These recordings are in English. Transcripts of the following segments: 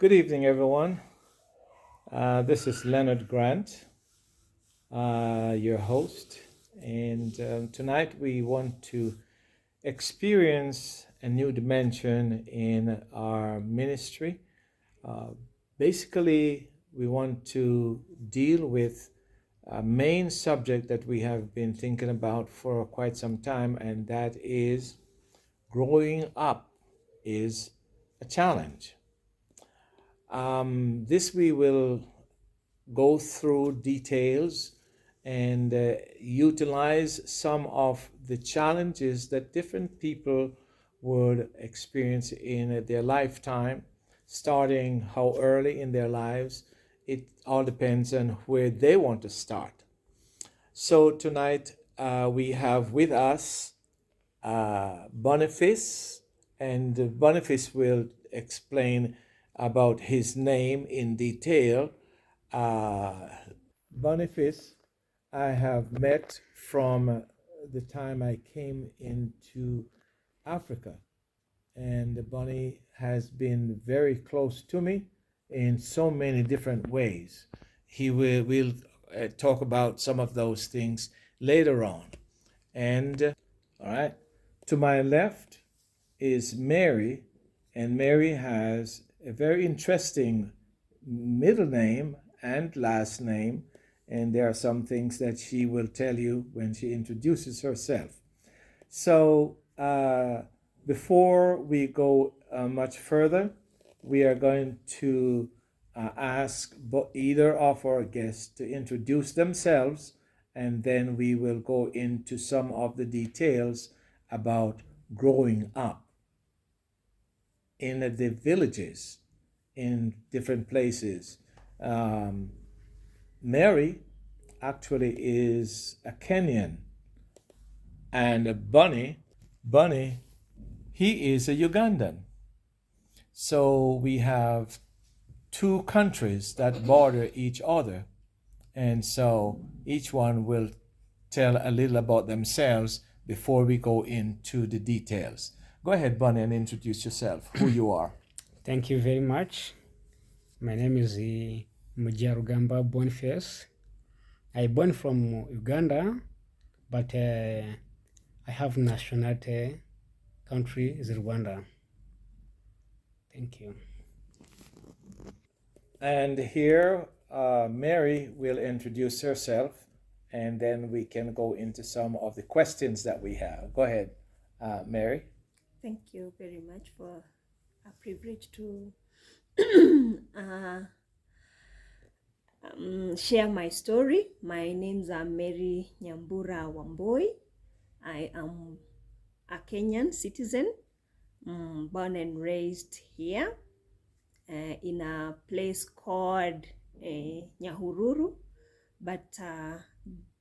Good evening, everyone. This is Leonard Grant, your host, and tonight we want to experience a new dimension in our ministry. Uh, Basically, we want to deal with a main subject that we have been thinking about for quite some time, and that is growing up is a challenge. This we will go through details and utilize some of the challenges that different people would experience in their lifetime, starting how early in their lives. It all depends on where they want to start. So tonight we have with us Boniface, and Boniface will explain about his name in detail. Uh, Boniface, I have met from the time I came into Africa, and Bonnie has been very close to me in so many different ways. We'll talk about some of those things later on. And all right, to my left is Mary, and Mary has a very interesting middle name and last name, and there are some things that she will tell you when she introduces herself. So, before we go much further, we are going to ask either of our guests to introduce themselves, and then we will go into some of the details about growing up in the villages in different places. Mary actually is a Kenyan, and Bunny, he is a Ugandan. So we have two countries that border each other, and so each one will tell a little about themselves before we go into the details. Go ahead, Bunny, and introduce yourself, who you are. Thank you very much. My name is Mujarugamba Boniface. I born from Uganda, but I have nationality country is Rwanda. Thank you. And here, Mary will introduce herself, and then we can go into some of the questions that we have. Go ahead, Mary. Thank you very much for a privilege to share my story. My name's Mary Nyambura Wamboi. I am a Kenyan citizen, born and raised here in a place called Nyahururu, but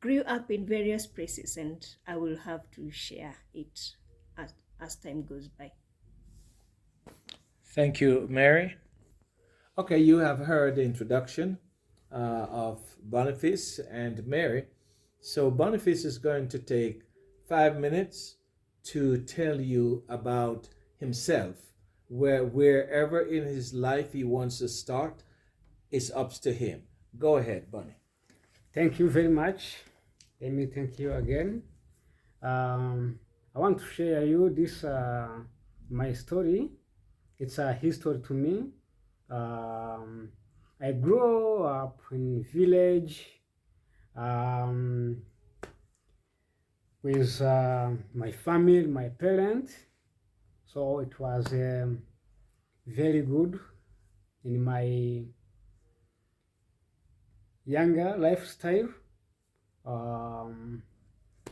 grew up in various places, and I will have to share it as time goes by. Thank you, Mary. Okay, you have heard the introduction of Boniface and Mary. So Boniface is going to take 5 minutes to tell you about himself. Wherever in his life he wants to start, it's up to him. Go ahead, Bunny. Thank you very much. Let me thank you again. I want to share you this my story. It's a history to me. I grew up in village with my family, my parents. So it was very good in my younger lifestyle.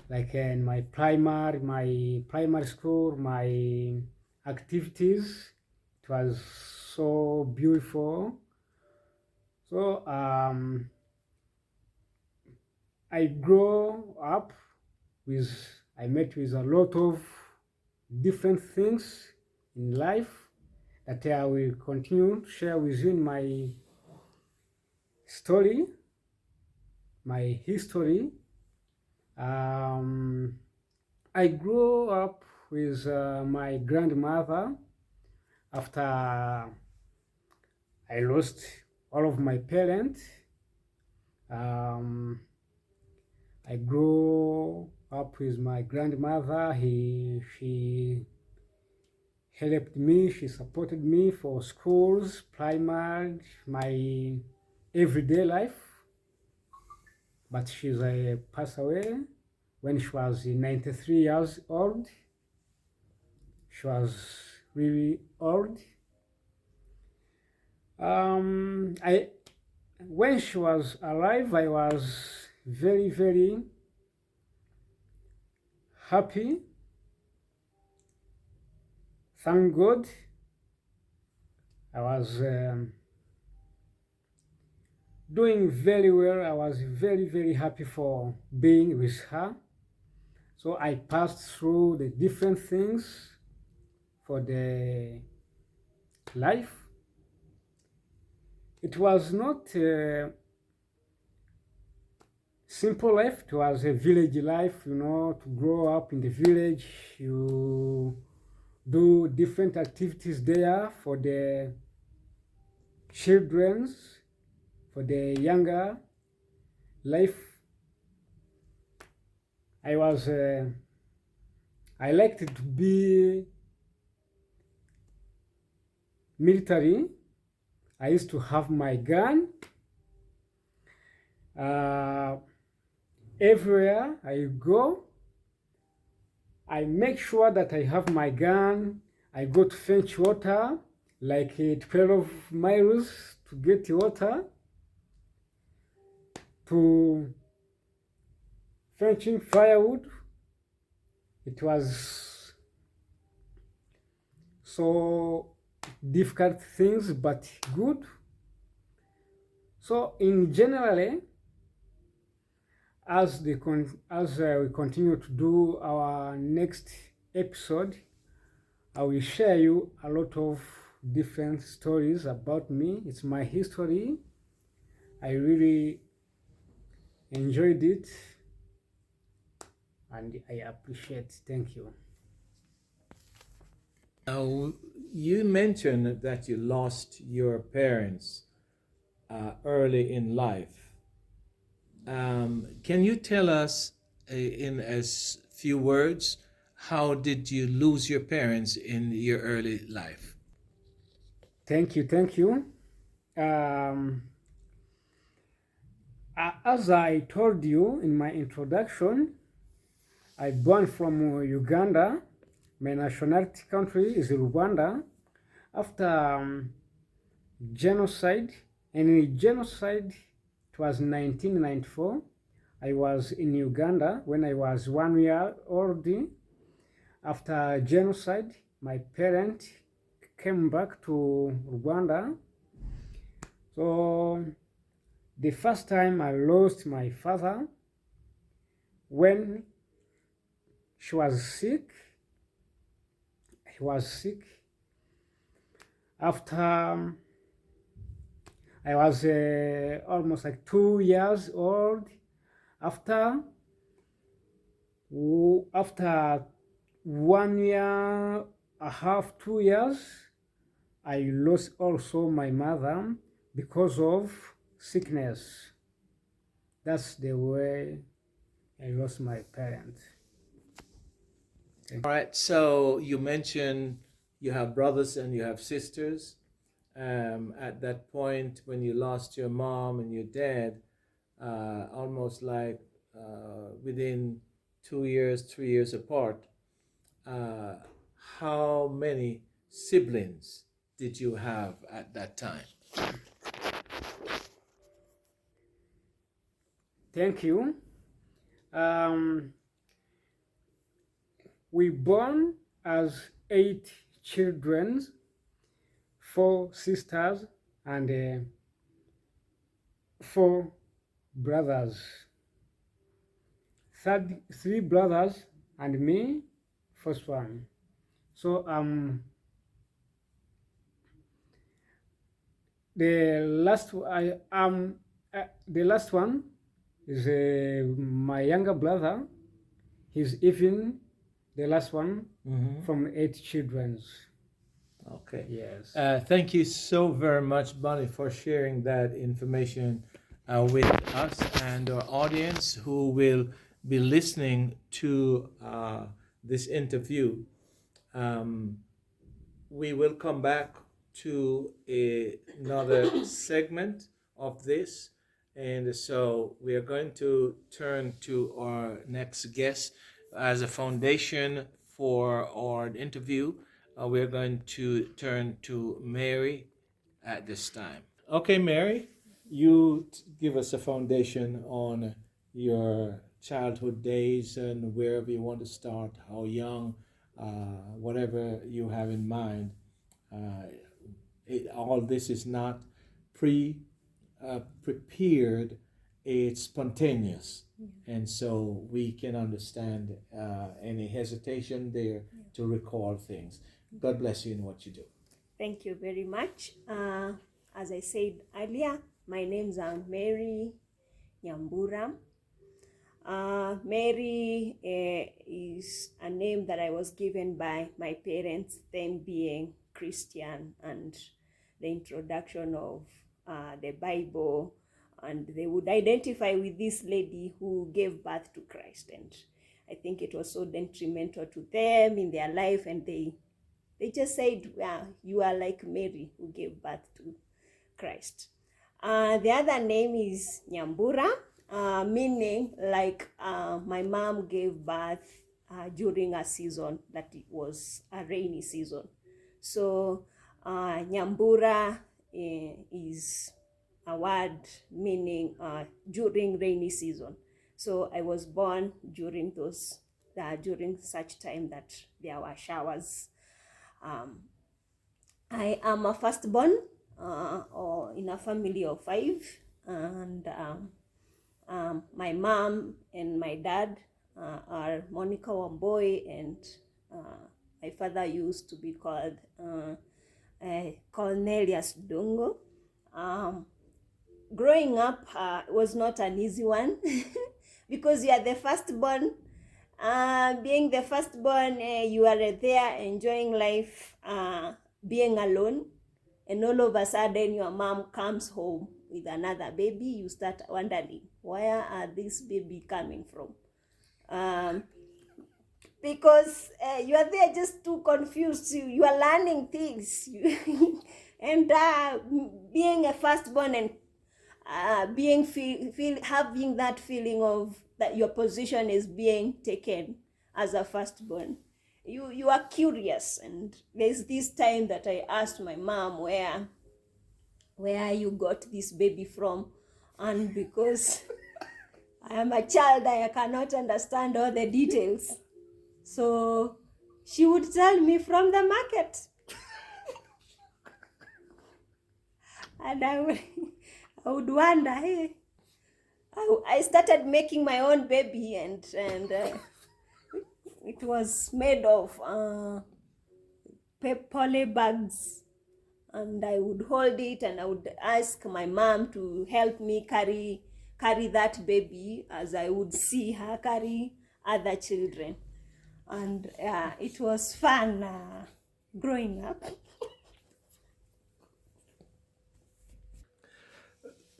Like in my primary school, my activities, it was so beautiful. So I grew up I met with a lot of different things in life that I will continue to share with you in my story, my history. I grew up with my grandmother. After I lost all of my parents. Um, I grew up with my grandmother. She helped me. She supported me for schools, primary, my everyday life. But she's passed away when she was 93 years old. She was really old. I when she was alive, I was very, very happy. Thank God. I was doing very well. I was very, very happy for being with her. So I passed through the different things for the life. It was not a simple life. It was a village life, to grow up in the village. You do different activities there for the children's, for the younger life. I liked to be military. I used to have my gun. Everywhere I go, I make sure that I have my gun. I go to fetch water, like 12 miles to get water, to fetching firewood. It was so difficult things, but good. So in generally, as we continue to do our next episode, I will share you a lot of different stories about me. It's my history. I really enjoyed it, and I appreciate. Thank you. Now, you mentioned that you lost your parents early in life. Can you tell us in as few words, how did you lose your parents in your early life? Thank you. As I told you in my introduction, I born from Uganda. My nationality country is Rwanda. After genocide, and in genocide, it was 1994. I was in Uganda when I was 1 year old. After genocide, my parents came back to Rwanda. So the first time I lost my father when she was sick. He was sick. After I was almost like 2 years old. After 1 year, a half, 2 years, I lost also my mother because of sickness. That's the way I lost my parents. All right, so you mentioned you have brothers and you have sisters. At that point, when you lost your mom and your dad, almost like within 2 years, 3 years apart, uh, how many siblings did you have at that time? Thank you. We born as 8 children, 4 sisters, and 4 brothers. 3 brothers and me, first one. So the last one is my younger brother. He's even the last one from 8 children. Okay. Yes. Thank you so very much, Bonnie, for sharing that information with us and our audience who will be listening to this interview. Um, we will come back to another segment of this. And so we are going to turn to our next guest as a foundation for our interview. We are going to turn to Mary at this time. Okay, Mary, you give us a foundation on your childhood days and wherever you want to start, how young, whatever you have in mind. Uh, all this is not pre prepared, it's spontaneous. And so we can understand any hesitation there to recall things. God bless you in what you do. Thank you very much. As I said earlier, my name's Mary Nyambura. Mary is a name that I was given by my parents, them being Christian, and the introduction of the Bible, and they would identify with this lady who gave birth to Christ. And I think it was so detrimental to them in their life, and they just said, you are like Mary who gave birth to Christ. The other name is Nyambura, meaning like my mom gave birth during a season that it was a rainy season. So Nyambura is a word meaning during rainy season. So I was born during during such time that there were showers. I am a firstborn or in a family of 5, and my mom and my dad are Monica Wamboy, and my father used to be called Cornelius Dungo. Growing up was not an easy one because you are the firstborn. Being the firstborn, you are there enjoying life, being alone, and all of a sudden your mom comes home with another baby. You start wondering, where are this baby coming from? Because you are there just too confused. You are learning things, and being a firstborn and being having that feeling of that your position is being taken as a firstborn, you are curious. And there's this time that I asked my mom where you got this baby from, and because I am a child, I cannot understand all the details, so she would tell me from the market. And I would wonder, hey, I started making my own baby, and it was made of poly bags, and I would hold it and I would ask my mom to help me carry that baby as I would see her carry other children. And it was fun growing up.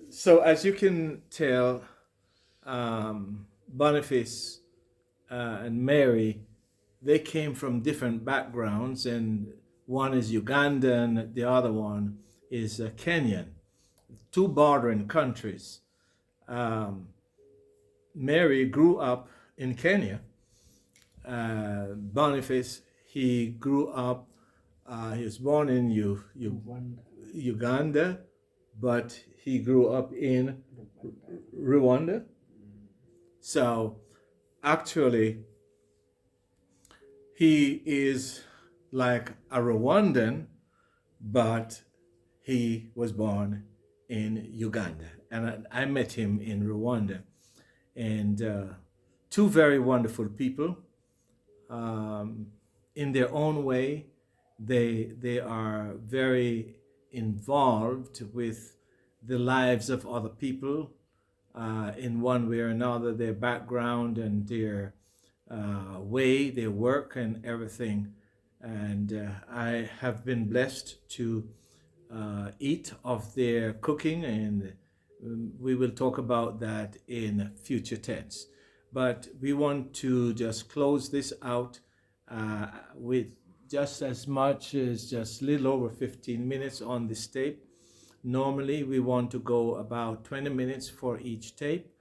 So, as you can tell, Boniface and Mary, they came from different backgrounds, and one is Ugandan, the other one is Kenyan, two bordering countries. Mary grew up in Kenya. Boniface, he grew up, he was born in Uganda, but he grew up in Rwanda. So actually, he is like a Rwandan, but he was born in Uganda. And I met him in Rwanda. And two very wonderful people. In their own way, they are very involved with the lives of other people in one way or another, their background and their way, their work and everything. And I have been blessed to eat of their cooking, and we will talk about that in future tense. But we want to just close this out with just as much as just a little over 15 minutes on this tape. Normally, we want to go about 20 minutes for each tape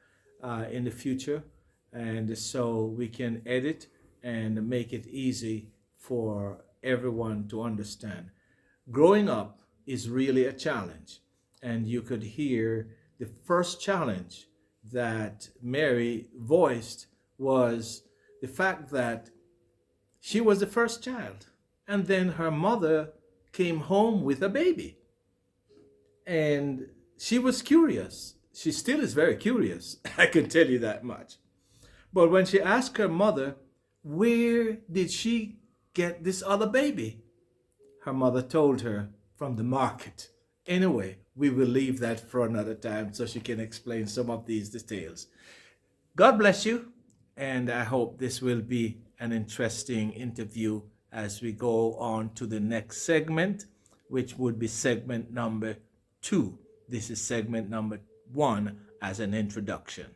in the future, and so we can edit and make it easy for everyone to understand. Growing up is really a challenge, and you could hear the first challenge that Mary voiced was the fact that she was the first child, and then her mother came home with a baby, and she was curious. She still is very curious, I can tell you that much. But when she asked her mother, where did she get this other baby? Her mother told her, from the market. Anyway, we will leave that for another time so she can explain some of these details. God bless you, and I hope this will be an interesting interview as we go on to the next segment, which would be segment number 2. This is segment number 1 as an introduction.